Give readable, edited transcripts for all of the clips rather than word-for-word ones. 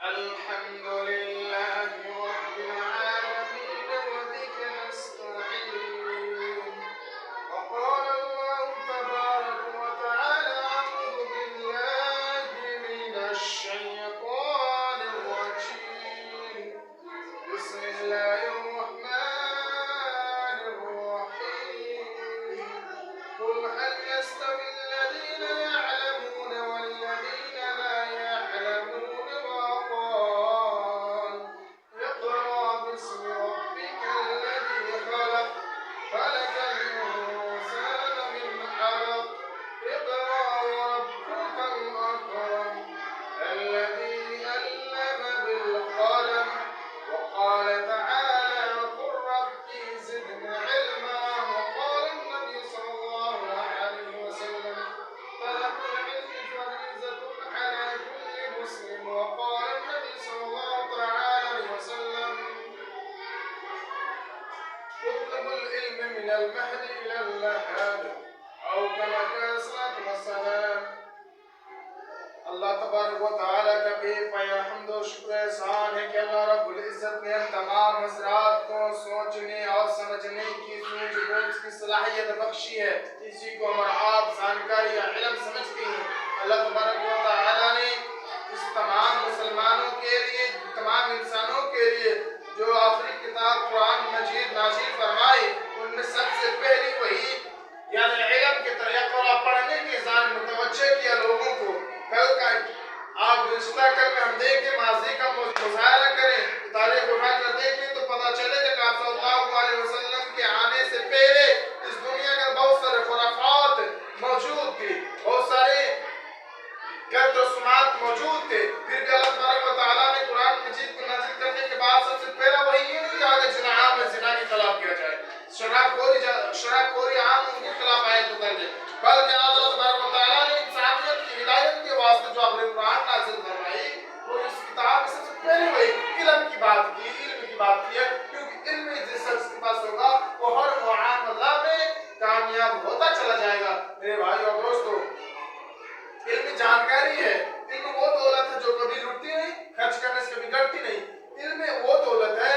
الحمد لله رب العالمين وبك نستعين. وقال الله تبارك وتعالى: أعوذ بالله من الشيطان الرجيم. بسم الله الرحمن الرحيم. قل هل يستوي الذين يعلمون والذين لا يعلمون؟ وقال: اقرأ باسم ربك الذي خلق، خلق الإنسان من علق، اقرأ وربك الأكرم الذي علم بالقلم. وقال تعالى: وقل ربي زدني علما. وقال النبي صلى الله عليه وسلم: طلب العلم فريضة على كل مسلم. وقال النبي صلى الله عليه وسلم: اطلب العلم من المهد إلى اللحد، أو كما قال الصلاة والسلام. اللہ تبارک و تعالیٰ کا بے پایا حمد و شکر احسان ہے کہ اللہ رب العزت نے ہم تمام حضرات کو سوچنے اور سمجھنے کی سوچ بوجھ کی صلاحیت بخشی ہے. اسی کو ہمارا آپ جانکاری یا علم سمجھتی ہیں. اللہ تبارک و تعالیٰ نے اس تمام مسلمانوں کے لیے، تمام انسانوں کے لیے جو آخری کتاب قرآن مجید نازل فرمائی، ان میں سب سے پہلی وہی یعنی علم کے طریقہ اور پڑھنے کی ذہن متوجہ کیا لوگوں کو. کل کا آپ گزشتہ کل میں ہم دیکھیں، ماضی کا مظاہرہ کریں، تاریخ اٹھا کر دیکھیں تو پتہ چلے کہ آپ صلی اللہ علیہ وسلم کے آنے سے پہلے اس دنیا میں بہت سارے خرافات موجود تھی، بہت سارے غلط رسومات موجود تھے. پھر بھی اللہ تبارک و تعالیٰ نے قرآن مجید کو نازل کرنے کے بعد سب سے پہلا وہی یہ نہیں کہا کہ زنا عام میں زنا کے خلاف کیا جائے، شراب خوری عام ان کے خلاف آیت اتر جائے، بلکہ اللہ تبارک و تعالیٰ نے انسانیت کی ہدایت کے واسطے جو اپنے قرآن نازل فرمائی، وہ اس کتاب میں سب سے پہلے وہی علم کی بات کی ہے. کیونکہ علم جس شخص کے پاس ہوگا وہ ہر معاملہ میں کامیاب ہوتا چلا جائے گا. میرے بھائی اور دوستو، علم جانکاری ہے. علم وہ دولت ہے جو کبھی لٹتی نہیں، خرچ کرنے سے کبھی گھٹتی نہیں. علم وہ دولت ہے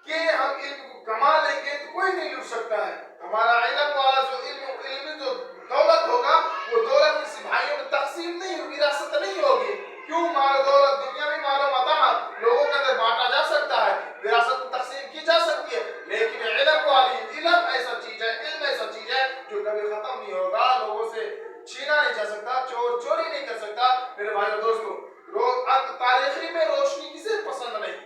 کہ ہم علم کو کما لیں گے تو کوئی نہیں لٹ سکتا ہے. ہمارا علم والا جو علمی جو دولت ہوگا، وہ دولت کسی بھائیوں میں تقسیم نہیں ہوگی، وراثت نہیں ہوگی. کیوں؟ مال دولت دنیا میں مال و متاع لوگوں کے اندر بانٹا جا سکتا ہے، وراثت تقسیم کی جا سکتی ہے، لیکن علم والی علم ایسا چیز ہے، علم ایسا چیز ہے جو کبھی ختم نہیں ہوگا، لوگوں سے چھینا نہیں جا سکتا، چوری نہیں کر سکتا. میرے بھائی اور دوستو، تاریخی میں روشنی کسے پسند نہیں؟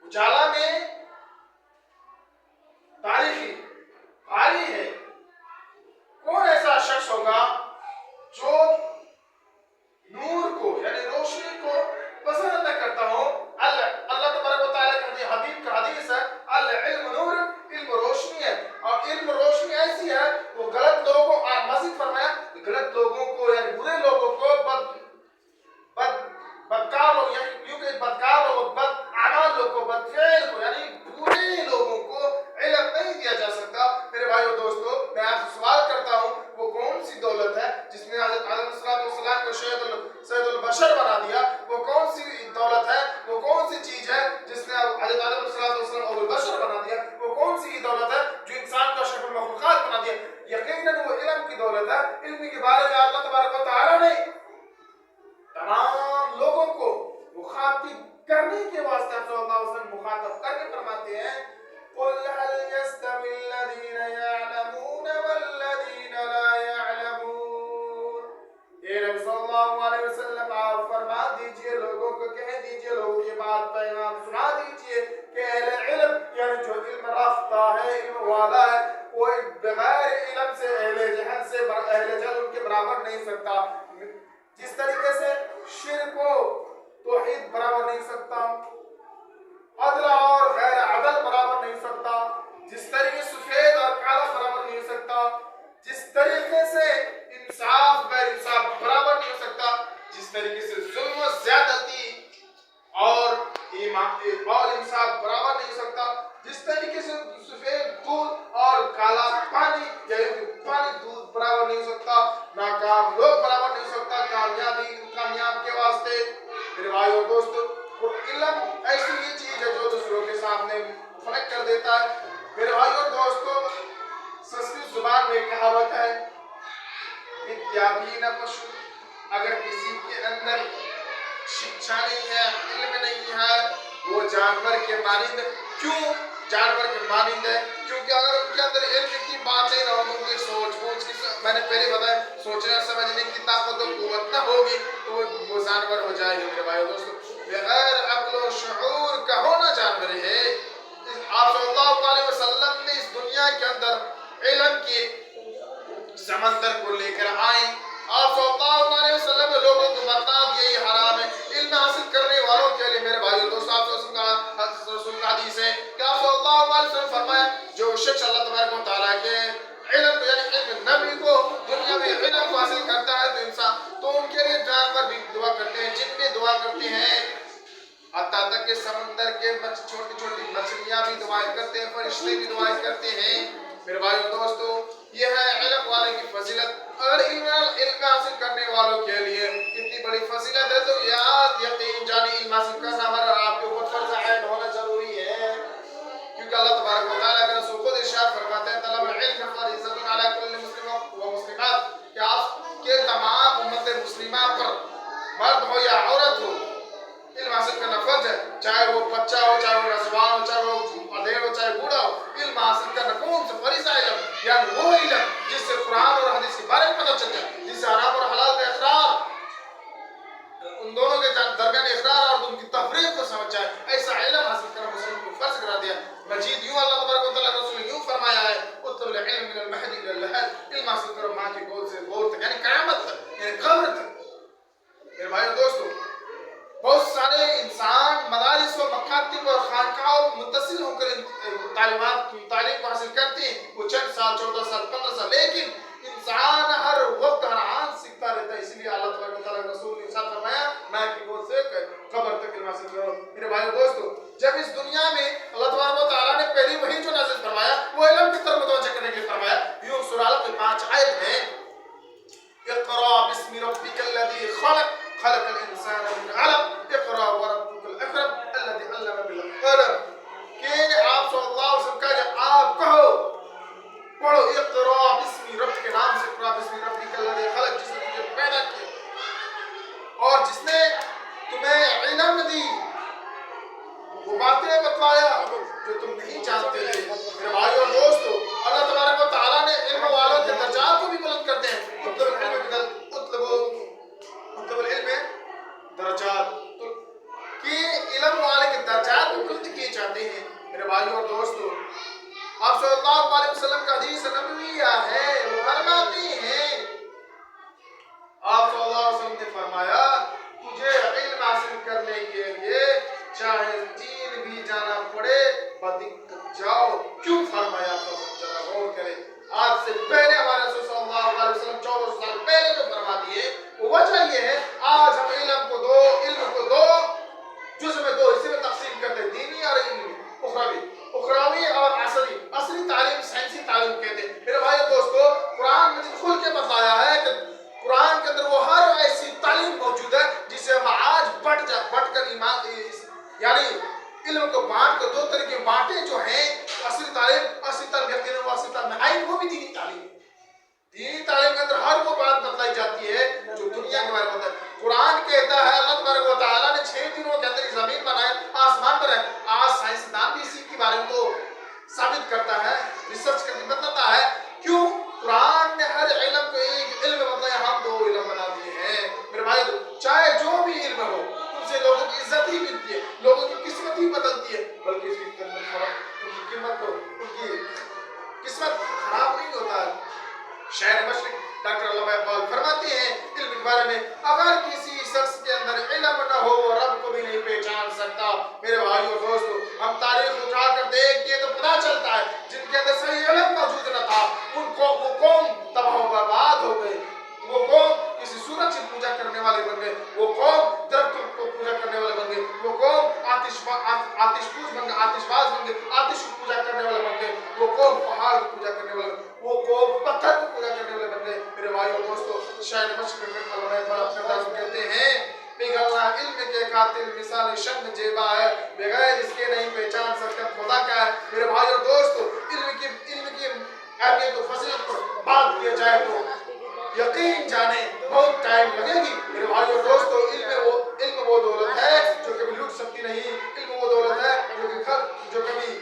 اجالا میں تاریخی بھاری ہے. کون ایسا شخص ہوگا جو نور کو یعنی روشنی کو پسند نہ کرتا ہو؟ اللہ تبارک و تعالیٰ کے حبیب کا حدیث ہے: العلم نور، علم روشنی ہے. اور علم روشنی ایسی ہے، وہ غلط لوگوں کو مزید فرمایا، غلط لوگوں کو یعنی برے لوگوں کو، بدکار لوگ بدکار لوگ، بد اعمال لوگ کو، بدفعل کو یعنی برے لوگوں کو علم نہیں دیا جا سکتا. میرے بھائی اور دوستو، میں آپ سے سوال کرتا ہوں، وہ کون سی دولت ہے جس نے حضرت آدم علیہ السلام کو سید البشر بنا دیا؟ وہ کون سی دولت ہے، وہ کون سی چیز ہے جس نے حضرت آدم علیہ السلام ابو البشر بنا دیا؟ وہ کون سی دولت ہے جو انسان کو اشرف المخلوقات بنا دیا؟ یقیناً وہ علم کی دولت ہے. علم کے بارے میں اللہ تبارک و تعالیٰ نے تمام لوگوں کو مخاطب کرنے کے واسطے صلی اللہ علیہ وسلم مخاطب کر کے فرماتے ہیں: قل هل يستوي الذين يعلمون والذين لا يعلمون. اے نبی صلی اللہ علیہ وسلم، آپ فرما دیجئے، لوگوں کو کہہ دیجئے، لوگوں کی بات پیغام سنا دیجئے کہ اہل علم یعنی جو علم رفتہ ہے، علم والا ہے، وہ بغیر علم سے اہل جہل ان کے برابر نہیں سکتا. جس طریقے سے شرک و توحید برابر نہیں سکتا، عدل اور غیر عدل برابر نہیں سکتا، جس طریقے سے سفید اور کالا برابر نہیں سکتا، جس طریقے سے انصاف غیر انصاف برابر نہیں ہو سکتا، جس طریقے سے ظلم و زیادتی اور انصاف برابر نہیں ہو سکتا، جس طریقے سے سفید دودھ اور کالا پانی یعنی پانی دودھ برابر نہیں ہو سکتا، ناکام لوگ برابر نہیں ہو سکتا، کامیاب بھائی اور دوستو، علم ایسی ہی چیز ہے جو دوسروں کے سامنے فرق کر دیتا ہے۔ میرے بھائی اور دوستو، سنسکرت زبان میں کہاوت ہے، ودیابھی نہ پشو، اگر کسی کے اندر شکشا نہیں ہے، علم نہیں ہے، وہ جانور کے مانند۔ کیوں جانور کے مانند ہے؟ کیونکہ اگر ان کے اندر علم کی بات نہیں نہ ہو، ان کی سوچ بوجھ کی، میں نے پہلے بتایا، سوچنے اور سمجھنے کی طاقت و قوت نہ ہوگی تو وہ جانور ہو جائے گا۔ میرے بھائی دوستو، بغیر عقل و شعور کا ہونا جانور ہے۔ آپ صلی اللہ علیہ وسلم نے اس دنیا کے اندر علم کے سمندر کو لے کر آئے۔ آپ صلی اللہ علیہ وسلم نے لوگوں کو بتا دیا یہ حرام ہے۔ علم حاصل کرنے والوں کے لیے میرے بھائی دوستو، آپ رسول کا حدیث ہے کہ آپ صلی اللہ علیہ وسلم فرمایا، جو شخص اللہ تبارک و تعالیٰ کے علم یعنی علم نبی کو دنیا میں علم حاصل کرتا ہے تو انسان تو ان کے لیے جانور بھی دعا کرتے ہیں، جن بھی دعا کرتے ہیں، حتیٰ تک کہ سمندر کے چھوٹی چھوٹی مچھلیاں بھی دعائیں کرتے ہیں، فرشتے بھی دعائیں کرتے ہیں۔ میرے بھائی دوستو، یہ ہے علم والے کی فضیلت۔ اگر علم حاصل کرنے والوں کے لیے اتنی بڑی فضیلت ہے تو یاد یقین جانی علم حاصل کرنا ہمارا اور آپ کے اوپر فرض عین ہونا ضروری ہے، کیونکہ اللہ تبارک و تعالیٰ کا رسول خود ارشاد فرماتے ہیں، طلب العلم فریضۃ علی کل مسلم و مسلمات، کہ آپ کے تمام امت مسلمہ پر مرد ہو یا عورت ہو، علم حاصل کرنا فرض ہے، چاہے وہ بچہ ہو، چاہے وہ نوجوان ہو، چاہے وہ ادھیڑ ہو، چاہے بوڑھا ہو۔ علم حاصل کرنا کون سا فریضہ علم، یعنی وہ علم جس سے قرآن اور حدیث کے بارے میں پتہ چل جائے، جس سے حرام اور حلال کا اقرار، ان دونوں کے درمیان اقرار اور ان کی تفریق کو سمجھ جائے، ایسا علم حاصل کرنا مسلم کو فرض کرا دیا۔ مجید یوں اللہ تبارک و تعالیٰ رسول یوں فرمایا ہے، اطلب العلم من المہد الی اللحد، علم حاصل کرو ماں کی گود سے گور تک، یعنی قیامت تک، یعنی قبر تک۔ میرے بھائیو دوستو، بہت سارے انسان مدارس و مکاتب اور خانقاہوں متصل ہو کر تعلیم کو حاصل کرتے ہیں، وہ چند سال، 14 سال، 15 سال، لیکن انسان ہر وقت ہر آن سیکھتا رہتا ہے۔ اسی لیے اللہ تبارک و تعالیٰ کے رسول نے ارشاد فرمایا، ماں کی گود سے قبر تک علم حاصل کرو۔ میرے بھائیو دوستو، جب اس دنیا میں اللہ تبارک و تعالیٰ نے پہلی وحی جو نازل فرمایا وہ علم کی طرف متوجہ کرنے کے لیے فرمایا۔ یوں سورہ الق کی 5 آیت میں، اقرأ باسم ربک الذی خلق، خلق الانسان من علق، اقرأ وربک الاکرم الذی علم بالقلم، کہ آپ صلی اللہ علیہ وسلم کا جب آپ کہو پڑھو، اقرأ باسم رب کے نام سے، اقرأ باسم ربک الذی خلق، جس نے تجھے پیدا کیا اور جس نے تمہیں علم دی، وہ باتیں بتلایا جو تم نہیں جانتے تھے۔ میرے بھائی اور دوستو، اللہ تبارک و تعالیٰ نے علم والوں کے درجات کو بھی بلند کرتے ہیں۔ اطلب العلم درجات، کہ علم والے کے درجات بھی بلند کیے جاتے ہیں۔ میرے بھائی اور دوستو، آپ صلی اللہ علیہ وسلم کا حدیث نبویہ ہے، وہ فرماتے ہیں، آپ صلی اللہ علیہ وسلم نے فرمایا، تجھے علم حاصل کرنے کے لیے چاہے چین بھی جانا پڑے بدقت جاؤ۔ کیوں فرمایا؟ تو ذرا غور کریں، آج سے پہلے ہمارے رسول صلی اللہ علیہ وسلم 14 سال پہلے جو فرما دیے، وجہ یہ ہے آج ہم علم کو دو جزء میں، 2 حصے میں تقسیم کرتے ہیں، دینی اور علمی، اخروی اور عصری تعلیم، سائنسی تعلیم کہتے ہیں۔ میرے بھائی دوستو، قرآن مجید کھل کے بتایا ہے کہ قرآن کے اندر وہ ہر ایسی تعلیم موجود ہے جسے ہم آج بٹ کر ایمان، یعنی علم کو بانٹ کر 2 طرح کے بانٹے جو ہیں، عصری تعلیم یقیناً وہ عصری تعلیم ہے، وہ بھی دینی تعلیم۔ دینی تعلیم کے اندر ہر وہ بات بتلائی جاتی ہے جو دنیا کے بارے میں ہوتا ہے۔ قرآن کہتا ہے اللہ تبارک و تعالیٰ نے 6 دنوں کے اندر زمین بنائے، آسمان بنائے۔ آج سائنسدان بھی اسی کے بارے میں تو ثابت کرتا ہے، ریسرچ کر کے بتاتا ہے۔ کیوں؟ قرآن نے ہر علم کو ایک علم بتایا، ہم 2 علم بنا دیے ہیں۔ میرے بھائی، چاہے جو بھی علم ہو، ان سے لوگوں کی عزت ہی ملتی ہے، لوگوں کی قسمت ہی بدلتی ہے، بلکہ اس کی قسمت خراب نہیں ہوتا ہے۔ شاعر مشرق ڈاکٹر علامہ اقبال فرماتے ہیں علم کے بارے میں، اگر کسی شخص کے اندر علم نہ ہو وہ رب کو بھی نہیں پہچان سکتا۔ میرے بھائیو اور دوستو، ہم تاریخ اٹھا کر دیکھتے ہیں تو پتہ چلتا ہے جن کے اندر صحیح علم موجود نہ تھا، وہ قوم تباہ و برباد ہو گئے، وہ قوم کسی سورج کی پوجا کرنے والے بن گئے، وہ قوم درختوں کو پوجا کرنے والے بن گئے، وہ قوم آتش باز بن گئے، آتش کی پوجا کرنے والے بن گئے، وہ قوم پہاڑ کی پوجا کرنے والے، وہ قوم پتھر کی پوجا کرنے والے بن گئے۔ میرے بھائیو دوستو، شاعر مشرق علامہ اقبال اپنے انداز میں کہتے ہیں، پیغلنا علم کے خاطر جلال شان جیبا ہے، بغیر اس کے نہیں پہچان سکتے خدا کیا ہے۔ میرے بھائی اور دوستو، علم کی اہمیت و فضیلت پر بات کیا جائے تو یقین جانے بہت ٹائم لگے گی۔ میرے بھائی اور دوستو، علم وہ دولت ہے جو کبھی لٹ سکتی نہیں، علم وہ دولت ہے جو کبھی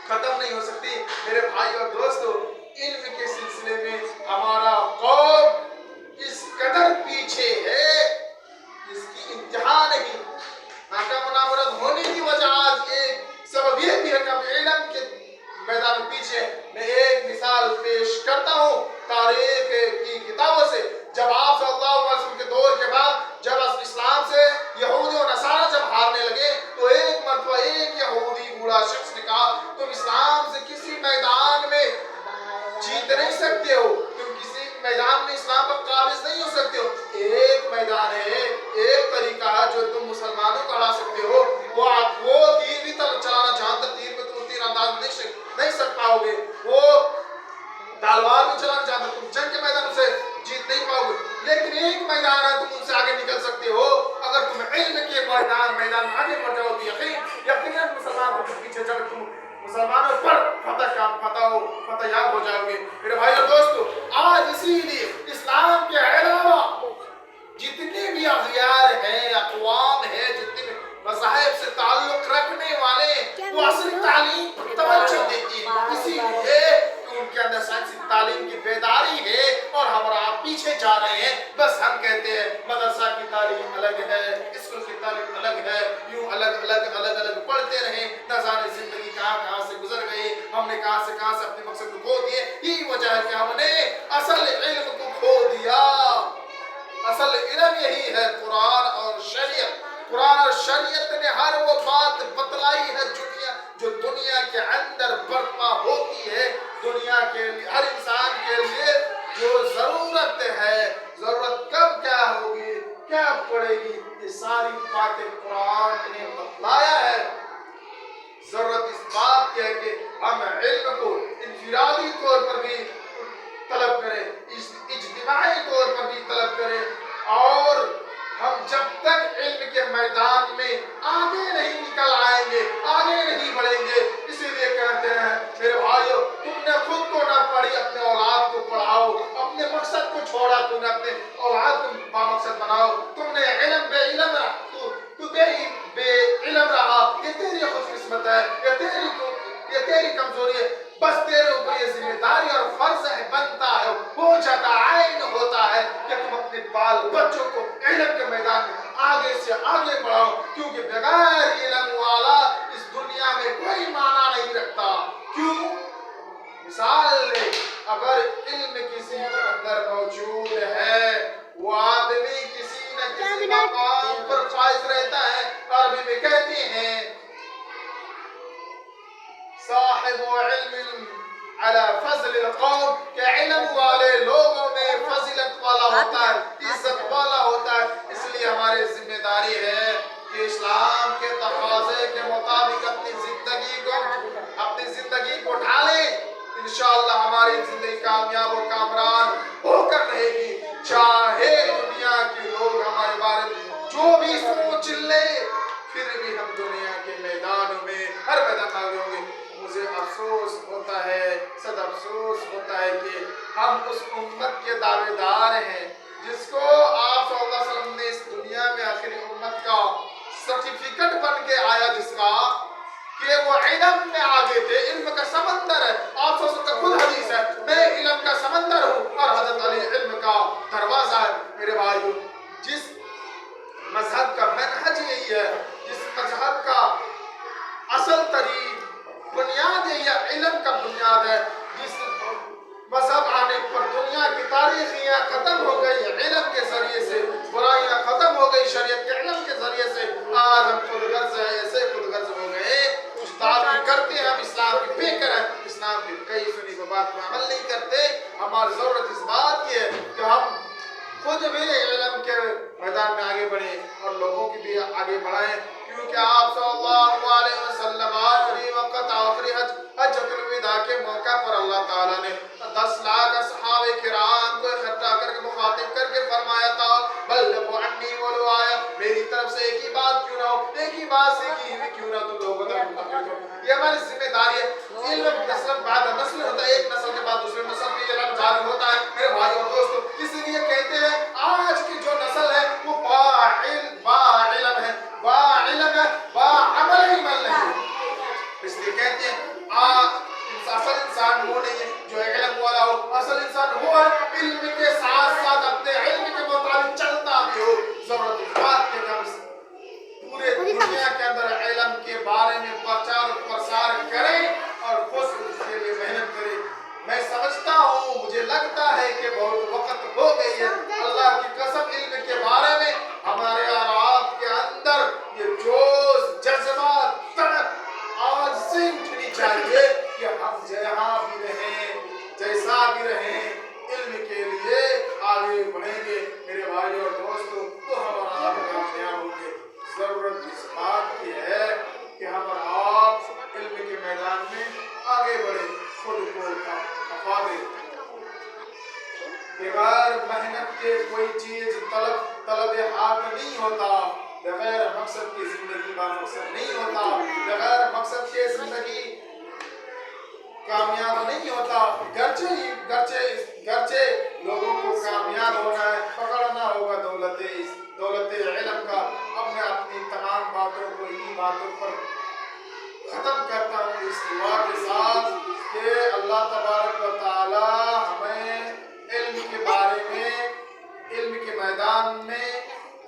ختم نہیں ہو سکتی۔ میرے بھائی اور دوستو، علم کے سلسلے میں ہمارا قوم اس قدر پیچھے ہے، اس کی انتہا نہیں۔ ناکام نامرد ہونے کی وجہ آج ایک سبب یہ بھی ہے کہ ہم علم کے میدان میں پیچھے۔ میں ایک مثال پیش کرتا ہوں تاریخ کی کتابوں سے۔ جب آپ صلی اللہ علیہ وسلم کے دور کے بعد جب اسلام سے یہودی اور نصارہ جب ہارنے لگے تو ایک مرتبہ ایک یہودی بوڑھا شخص نے کہا، تم اسلام سے کسی میدان میں جیت نہیں سکتے ہو، تم کسی میدان میں اسلام پر قابض نہیں ہو سکتے ہو۔ ایک میدان ہے، ایک طریقہ ہے جو تم مسلمانوں کو ہرا سکتے ہو، وہ تیر بھی چلانا جہاں تک تیر میں تم تیر انداز نہیں سک پاؤ گے، وہ تلوار بھی چلانا جہاں تک تم جنگ کے میدان سے جیت نہیں پاؤ گے، لیکن ایک میدان ہے تم ان سے آگے نکل سکتے ہو۔ اگر تم علم کے میدان میں آگے بڑھ جاؤ تو یقیناً مسلمانوں کے پیچھے چل تم مسلمانوں پر فتح یاب ہو جاؤ گے۔ میرے بھائی اور دوستو، آج اسی لیے اسلام کے علاوہ جتنے بھی اغیار ہیں، اقوام ہیں، جتنے بھی مذاہب سے تعلق رکھنے والے، وہ اصل تعلیم پر توجہ دیتی ہے، اسی لیے کہ ان کے اندر سائنسی تعلیم کی بیداری ہے اور ہمارا آپ پیچھے جا رہے ہیں۔ بس ہم کہتے ہیں مدرسہ کی تعلیم الگ ہے، اسکول کی تعلیم الگ ہے، یوں الگ پڑھتے رہے، نہ جانے زندگی کہاں سے گزر گئی، ہم نے کہاں سے اپنے مقصد کو کھو دیے۔ یہی وجہ ہے کہ ہم نے اصل علم کو کھو دیا۔ اصل علم یہی ہے قرآن اور شریعت۔ قرآن اور شریعت نے ہر وہ بات بتلائی ہے جو دنیا کے اندر برپا ہوتی ہے، دنیا کے ہر انسان کے لیے جو ضرورت ہے، ضرورت کب کیا ہوگی، کیا پڑے گی، یہ ساری باتیں قرآن نے بتلایا ہے۔ ضرورت اس بات کی ہے کہ ہم علم کو انفرادی طور پر بھی طلب کریں، اجتماعی طور پر بھی طلب کریں، اور ہم جب تک علم کے میدان میں آگے نہیں نکل آئیں گے، آگے نہیں بڑھیں گے۔ اسی لیے کہتے ہیں میرے بھائیو، تم نے خود کو نہ پڑھی، اپنے اولاد کو پڑھاؤ، اپنے مقصد کو چھوڑا، تم نے اپنے اولاد کو بامقصد بناؤ۔ تم نے علم بے علم رہا، تو بے علم رہا، یہ تیری خوش قسمت ہے، یہ تیری کمزوری ہے۔ بس تیرے اوپر یہ ذمہ داری اور فرض ہے، بنتا ہے، ہو جاتا عین ہوتا ہے کہ تم اپنے بال بچوں کو علم کے میدان میں آگے سے آگے بڑھاؤ، کیونکہ بغیر علم والا اس دنیا میں کوئی معنی نہیں رکھتا۔ کیوں؟ مثال لے، اگر علم کسی کے اندر موجود ہے، وہ آدمی کسی نہ کسی مقام پر فائز رہتا ہے۔ عربی میں کہتے ہیں صاحب علم علی فضل القوم، کہ علم والے لوگوں میں فضیلت والا ہوتا ہے، عزت والا ہوتا ہے۔ اس لیے ہماری ذمہ داری ہے کہ اسلام کے تقاضے کے مطابق اپنی زندگی کو ڈھالیں۔ انشاءاللہ ہماری زندگی کامیاب و کامران ہو کر رہے گی، چاہے دنیا کے لوگ ہمارے بارے میں جو بھی سوچ لے، پھر بھی ہم دنیا کے میدانوں میں ہر میدان میں آگے ہوں گے۔ مجھے افسوس ہوتا ہے، صد افسوس ہوتا ہے کہ ہم اس امت کے دعوے دار ہیں جس کو آپ صلی اللہ علیہ وسلم نے اس دنیا میں آخری امت کا سرٹیفکیٹ بن کے آیا، جس کا کہ وہ علم میں آگے تھے۔ علم کا سمندر ہے، آپ صلی اللہ علیہ وسلم کا خود حدیث ہے، میں علم کا سمندر ہوں اور حضرت علی علم کا دروازہ ہے۔ میرے بھائیو، جس مذہب کا منہج یہی ہے، جس مذہب کا اصل ترین بنیاد یہ علم کا بنیاد ہے، جس مذہب آنے پر دنیا کی تاریخیاں ختم ہو گئی علم کے ذریعے سے، برائیاں ختم ہو گئی شریعت کے علم کے ذریعے سے۔ آج ہم خود غرض ہیں، ایسے خود غرض ہو گئے، تعلیم کرتے ہیں ہم اسلام کے پیکر ہیں، اسلام کی کئی سنی بات میں عمل نہیں کرتے۔ ہماری ضرورت اس بات کی ہے کہ ہم خود بھی علم کے میدان میں آگے بڑھیں اور لوگوں کی بھی آگے بڑھائیں، کیونکہ آپ صلی اللہ علیہ وسلم آخری وقت آخری حجۃ الوداع کے موقع پر اللہ تعالیٰ نے 10 لاکھ اصحاب کرام کو اکٹھا کر کے مخاطب کر کے فرمایا تھا، بلغوا عنی ولو آیا، میری طرف سے ایک ہی بات کیوں نہ ہو، بات سیکھی ہوئی کیوں نہ تو لوگوں تک منتقل کرو. یہ ہماری ذمہ داری ہے. علم نسل بعد نسل ہوتا ہے, ایک نسل کے بعد دوسرے نسل پہ علم جاری ہوتا ہے میرے بھائی اور دوستو. اس لیے کہتے ہیں آج کی جو نسل ہے وہ با علم ہے, با علم ہے, با عمل ہی عمل نہیں ہے. اس لیے کہتے ہیں اصل انسان وہ نہیں ہے جو علم والا ہو, اصل انسان وہ ہے علم کے ساتھ ساتھ اپنے علم کے مطابق چلتا بھی ہو. ضرورت اس بات کے کم سے پورے دنیا کے اندر علم کے بارے میں پرچار و پرسار کرے اور خود اس کے لیے محنت کرے. میں سمجھتا ہوں, مجھے لگتا ہے کہ بہت وقت ہو گئی ہے. اللہ کی قسم علم کے بارے میں ہمارے اور آپ کے اندر یہ جوش, جذبات, تڑپ آج سے اٹھنی چاہیے کہ ہم جہاں بھی رہیں, جیسا بھی رہیں, علم کے لیے آگے بڑھیں گے میرے بھائی اور دوستو, تو ہم اور آپ کامیاب ہوں گے. ضرورت اس بات کی ہے کہ ہم اور آپ علم کے میدان میں آگے بڑھیں, خود کو کفا دیں. بغیر محنت کے کوئی چیز طلب حق نہیں ہوتا. بغیر مقصد کی زندگی کا مقصد نہیں ہوتا. بغیر مقصد کے زندگی کامیاب نہیں ہوتا. گرچہ لوگوں کو کامیاب ہونا ہے, پکڑنا ہوگا دولت علم کا. اب میں اپنی تمام باتوں کو انہی باتوں پر ختم کرتا ہوں اس دعا کے ساتھ کہ اللہ تبارک و تعالی ہمیں علم کے بارے میں, علم کے میدان میں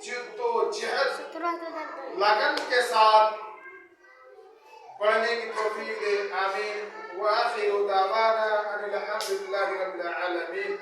جد و جہد لگن کے ساتھ پڑھنے کی توفیق دے. آمین. وآخر دعوانا ان الحمد للہ رب العالمین.